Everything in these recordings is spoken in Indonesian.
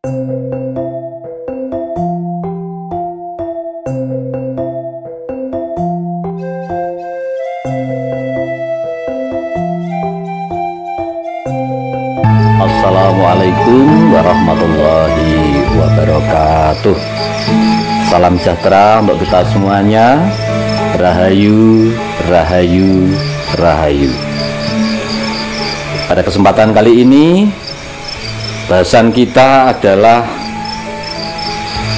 Assalamualaikum warahmatullahi wabarakatuh. Salam sejahtera untuk kita semuanya. Rahayu, rahayu, rahayu. Pada kesempatan kali ini, bahasan kita adalah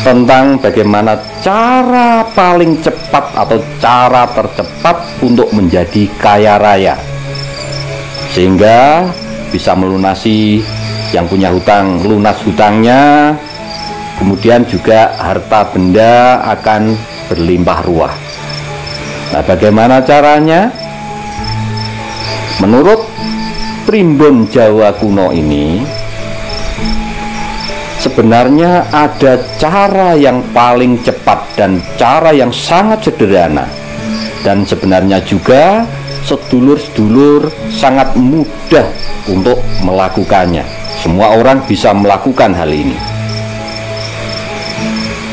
tentang bagaimana cara paling cepat atau cara tercepat untuk menjadi kaya raya, sehingga bisa melunasi yang punya hutang, lunas hutangnya, kemudian juga harta benda akan berlimpah ruah. Nah, bagaimana caranya? Menurut primbon Jawa kuno ini, sebenarnya ada cara yang paling cepat dan cara yang sangat sederhana, dan sebenarnya juga sedulur-sedulur sangat mudah untuk melakukannya. Semua orang bisa melakukan hal ini.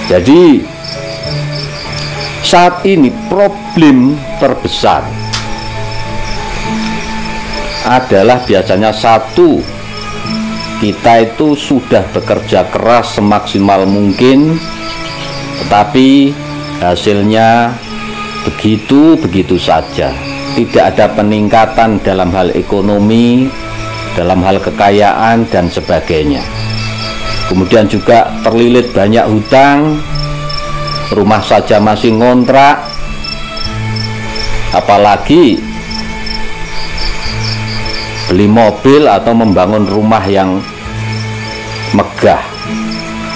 Jadi saat ini problem terbesar adalah biasanya satu, kita itu sudah bekerja keras semaksimal mungkin, tetapi hasilnya begitu-begitu saja. Tidak ada peningkatan dalam hal ekonomi, dalam hal kekayaan dan sebagainya. Kemudian juga terlilit banyak hutang, rumah saja masih ngontrak, apalagi beli mobil atau membangun rumah yang megah.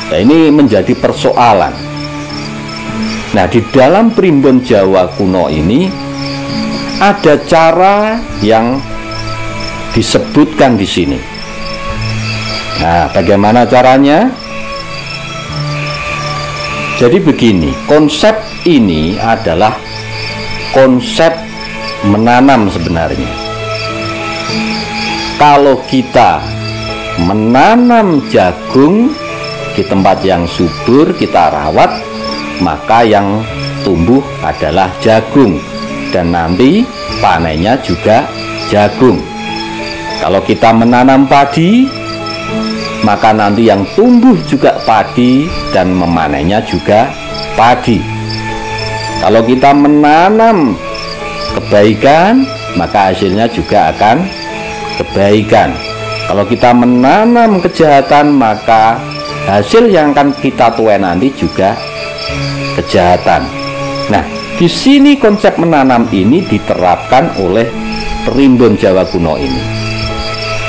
Nah, ini menjadi persoalan. Nah, di dalam primbon Jawa kuno ini ada cara yang disebutkan di sini. Nah, bagaimana caranya? Jadi begini, konsep ini adalah konsep menanam sebenarnya. Kalau kita menanam jagung di tempat yang subur, kita rawat, maka yang tumbuh adalah jagung, dan nanti panennya juga jagung. Kalau kita menanam padi, maka nanti yang tumbuh juga padi dan memanennya juga padi. Kalau kita menanam kebaikan, maka hasilnya juga akan kebaikan. Kalau kita menanam kejahatan, maka hasil yang akan kita tuai nanti juga kejahatan. Nah, di sini konsep menanam ini diterapkan oleh primbon Jawa kuno ini.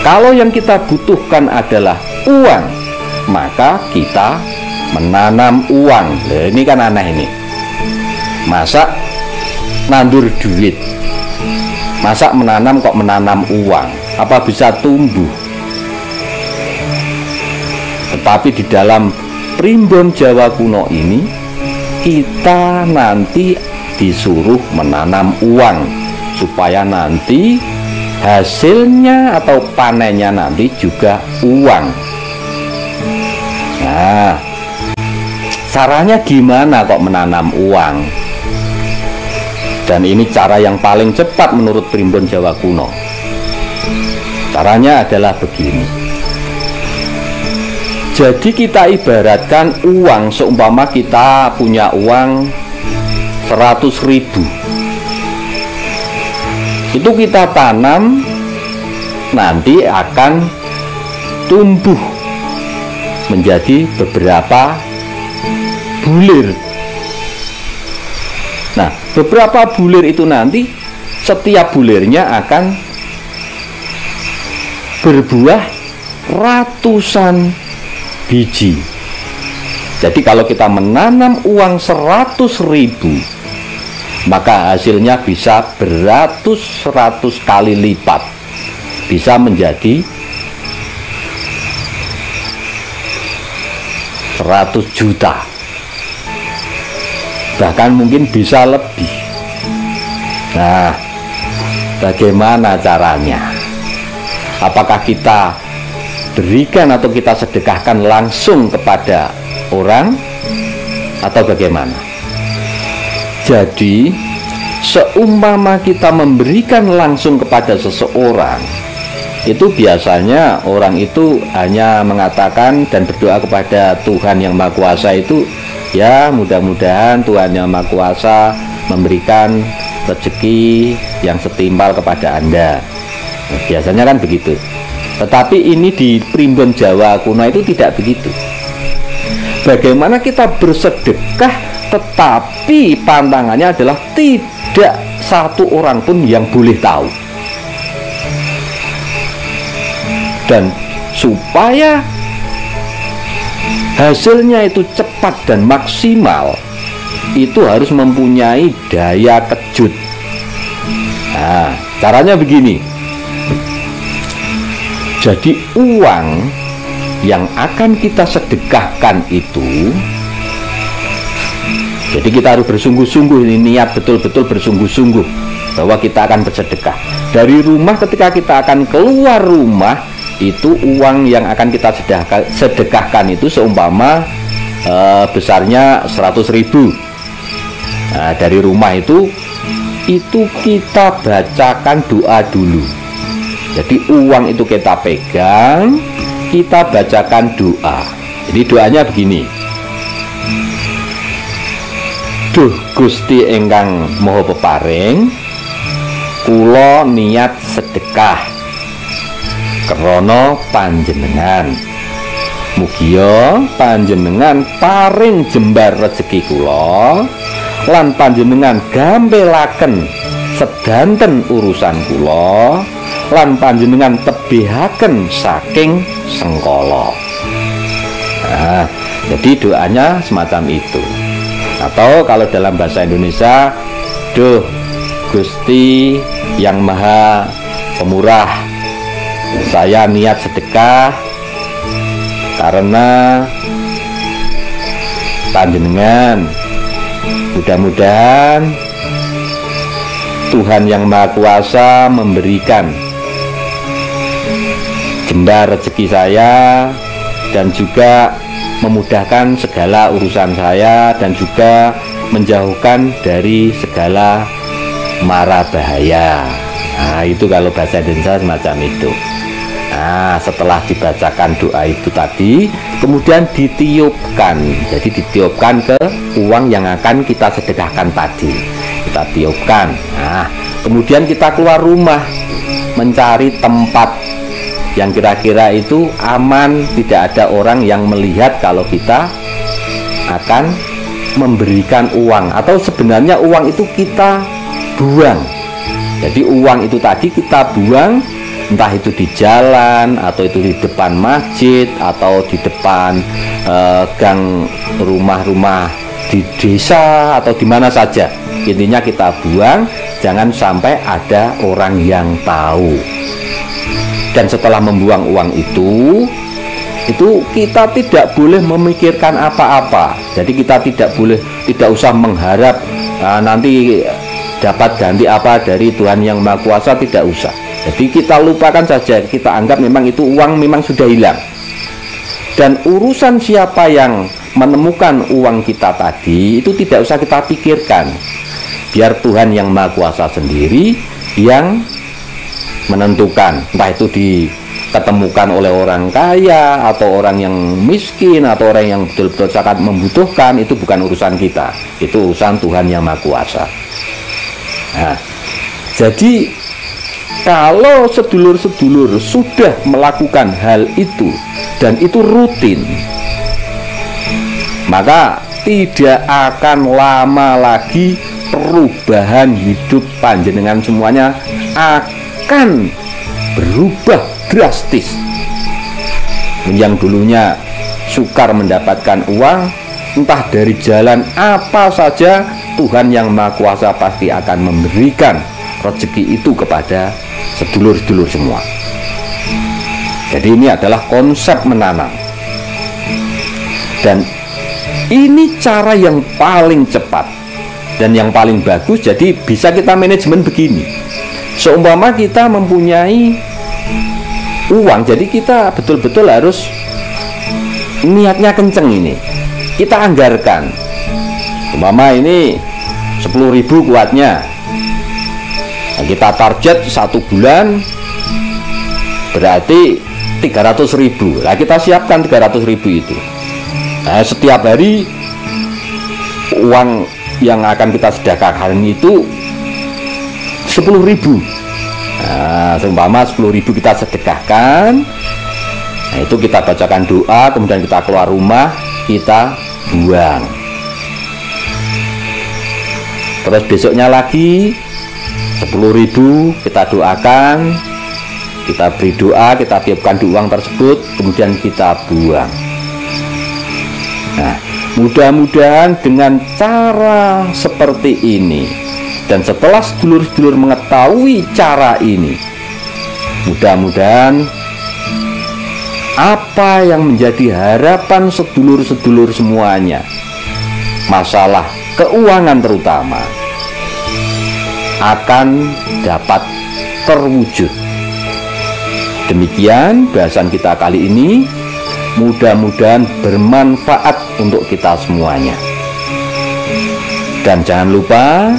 Kalau yang kita butuhkan adalah uang, maka kita menanam uang. Nah, ini kan aneh ini. Masa nandur duit? Masa menanam kok menanam uang? Apa bisa tumbuh? Tetapi di dalam primbon Jawa kuno ini, kita nanti disuruh menanam uang supaya nanti hasilnya atau panennya nanti juga uang. Nah, caranya gimana kok menanam uang? Dan ini cara yang paling cepat menurut primbon Jawa kuno. Caranya adalah begini. Jadi kita ibaratkan uang, seumpama kita punya uang 100.000, itu kita tanam, nanti akan tumbuh menjadi beberapa bulir. Nah, beberapa bulir itu nanti setiap bulirnya akan berbuah ratusan biji. Jadi kalau kita menanam uang 100.000, maka hasilnya bisa beratus-ratus kali lipat, bisa menjadi 100 juta, bahkan mungkin bisa lebih. Nah, bagaimana caranya? Apakah kita berikan atau kita sedekahkan langsung kepada orang atau bagaimana? Jadi seumpama kita memberikan langsung kepada seseorang, itu biasanya orang itu hanya mengatakan dan berdoa kepada Tuhan Yang Maha Kuasa itu, ya mudah-mudahan Tuhan Yang Maha Kuasa memberikan rezeki yang setimpal kepada Anda. Nah, biasanya kan begitu. Tetapi ini di primbon Jawa kuno itu tidak begitu. Bagaimana kita bersedekah, tetapi pantangannya adalah tidak satu orang pun yang boleh tahu. Dan supaya hasilnya itu cepat dan maksimal, itu harus mempunyai daya kejut. Nah, caranya begini. Jadi uang yang akan kita sedekahkan itu, jadi kita harus bersungguh-sungguh, ini niat betul-betul bersungguh-sungguh bahwa kita akan bersedekah. Dari rumah, ketika kita akan keluar rumah, itu uang yang akan kita sedekahkan itu seumpama besarnya 100.000. Nah, dari rumah itu kita bacakan doa dulu. Jadi uang itu kita pegang, kita bacakan doa. Jadi doanya begini. Duh Gusti ingkang Maha Peparing, kula niat sedekah krana panjenengan. Mugia panjenengan paring jembar rezeki kula lan panjenengan gampelaken sedanten urusan kula lan panjenengan tebihaken saking sengkala. Nah, jadi doanya semacam itu. Atau kalau dalam bahasa Indonesia, duh Gusti yang Maha Pemurah, saya niat sedekah karena panjenengan, mudah-mudahan Tuhan Yang Maha Kuasa memberikan jembar rezeki saya dan juga memudahkan segala urusan saya dan juga menjauhkan dari segala mara bahaya. Nah, itu kalau bahasa Indonesia semacam itu. Nah, setelah dibacakan doa itu tadi, kemudian ditiupkan. Jadi ditiupkan ke uang yang akan kita sedekahkan tadi. Kita tiupkan. Nah, kemudian kita keluar rumah mencari tempat yang kira-kira itu aman, tidak ada orang yang melihat kalau kita akan memberikan uang, atau sebenarnya uang itu kita buang. Jadi uang itu tadi kita buang, entah itu di jalan, atau itu di depan masjid, atau di depan gang rumah-rumah di desa, atau di mana saja. Intinya kita buang, jangan sampai ada orang yang tahu. Dan setelah membuang uang itu kita tidak boleh memikirkan apa-apa. Jadi kita tidak usah mengharap nanti dapat ganti apa dari Tuhan Yang Maha Kuasa, tidak usah. Jadi kita lupakan saja, kita anggap memang itu uang memang sudah hilang. Dan urusan siapa yang menemukan uang kita tadi itu tidak usah kita pikirkan. Biar Tuhan Yang Maha Kuasa sendiri yang menentukan, entah itu diketemukan oleh orang kaya atau orang yang miskin atau orang yang betul-betul sangat membutuhkan, itu bukan urusan kita, itu urusan Tuhan Yang Maha Kuasa. Nah, jadi kalau sedulur-sedulur sudah melakukan hal itu dan itu rutin, maka tidak akan lama lagi perubahan hidup panjenengan semuanya akan berubah drastis. Yang dulunya sukar mendapatkan uang, entah dari jalan apa saja, Tuhan Yang Maha Kuasa pasti akan memberikan rezeki itu kepada sedulur-sedulur semua. Jadi ini adalah konsep menanam. Dan ini cara yang paling cepat dan yang paling bagus. Jadi bisa kita manajemen begini. Seumpama kita mempunyai uang. Jadi kita betul-betul harus niatnya kenceng ini. Kita anggarkan. Umpama ini 10.000 kuatnya. Nah, kita target 1 bulan berarti 300.000. Nah, kita siapkan 300.000 itu. Nah, setiap hari uang yang akan kita sedekahkan itu 10.000. Nah, seumpama 10.000 kita sedekahkan. Nah, itu kita bacakan doa, kemudian kita keluar rumah, kita buang. Terus besoknya lagi 10.000 kita doakan, kita beri doa, kita tiupkan uang tersebut, kemudian kita buang. Nah, mudah-mudahan dengan cara seperti ini, dan setelah sedulur-sedulur mengetahui cara ini, mudah-mudahan apa yang menjadi harapan sedulur-sedulur semuanya, masalah keuangan terutama, akan dapat terwujud. Demikian bahasan kita kali ini, mudah-mudahan bermanfaat untuk kita semuanya. Dan jangan lupa,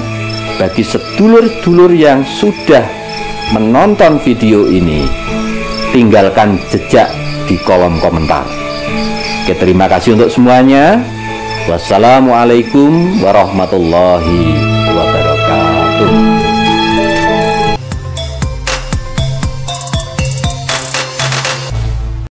bagi sedulur-sedulur yang sudah menonton video ini, tinggalkan jejak di kolom komentar. Oke, terima kasih untuk semuanya. Wassalamualaikum warahmatullahi